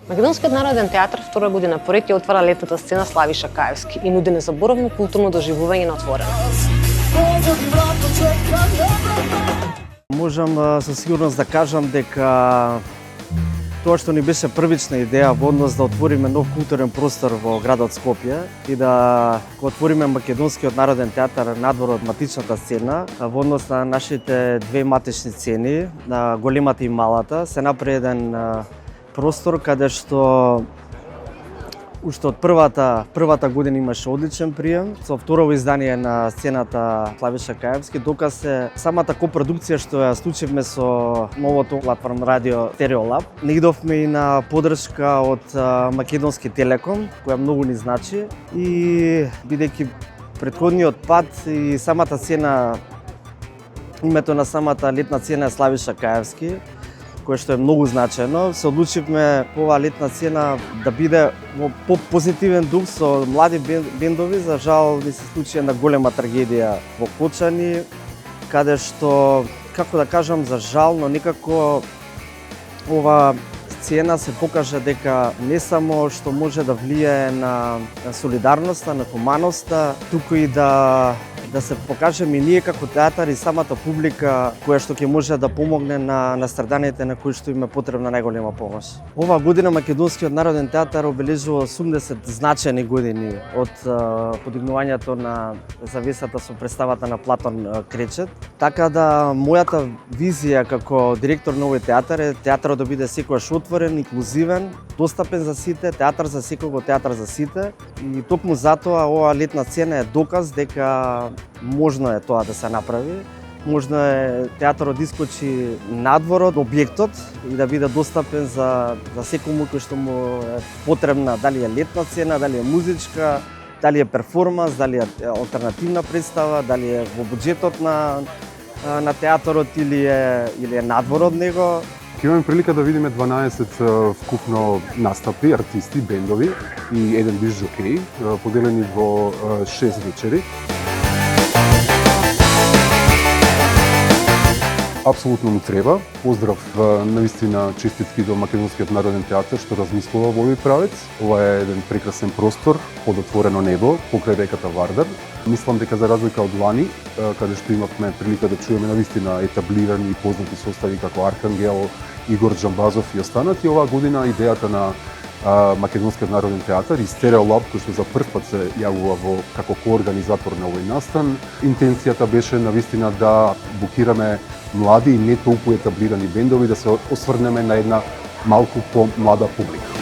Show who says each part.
Speaker 1: Македонскиот народен театар втора година поред ја отвара летната сцена Славиша Каевски и нуди незаборавно културно доживување на отворено.
Speaker 2: Можам со сигурност да кажам дека тоа што ни беше првична идеја во однос да отвориме нов културен простор во градот Скопје и да го отвориме Македонскиот народен театар надвор од матичната сцена во однос на нашите две матични сцени, на големата и малата, се направи еден простор каде што уште од првата година имаше одличен прием со второ издание на сцената Славиша Каевски, доказ се самата копродукција што ја случивме со новото платформа Радио Стереолаб. Не идовме и на подршка од Македонски Телеком, која многу ни значи, и бидејќи претходниот пат и самата сцена, името на самата летна сцена е Славиша Каевски, кое што е многу значајно, се одлучивме оваа летна сцена да биде во позитивен дух со млади бендови. За жал ни се случи една голема трагедија во Кочани, каде што, како да кажам, за жал, но некако ова сцена се покажа дека не само што може да влијае на солидарноста, на хуманоста, туку и да се покажеме и ние како театар и самата публика која што ќе може да помогне на страданите на кои што им е потребна најголема помош. Оваа година Македонскиот народен театар обележува 80 значајни години од подигнувањето на завесата со представата на Платон Кречет. Така да мојата визија како директор на овој театар е театарот да биде секогаш отворен, инклузивен, достапен за сите, театар за секого, театар за сите. И токму затоа оваа летна сцена е доказ дека можно е тоа да се направи. Можно е театарот да искочи надвор од објектот и да биде достапен за секому кој што му е потребна, дали е летна сцена, дали е музичка, дали е перформанс, дали е алтернативна представа, дали е во буџетот на театарот или е надвор од него.
Speaker 3: Имаме прилика да видиме 12 вкупно настапи, артисти, бендови и еден диск жокеј, поделени во 6 вечери. Апсолутно му треба. Поздрав, навистина честитки до Македонскиот народен театар што размислува во овој правец. Ова е еден прекрасен простор под отворено небо покрај реката Вардар. Мислам дека за разлика од лани, каде што имавме прилика да чуеме навистина етаблирани и познати состави како Архангел, Игор Джамбазов и останати, оваа година идејата на Македонскиот народен театар и Стереолаб, кој што за прв пат се јавува како коорганизатор на овој настан. Интенцијата беше навистина да букираме млади и не толку етаблирани бендови, да се осврнеме на една малку помлада публика.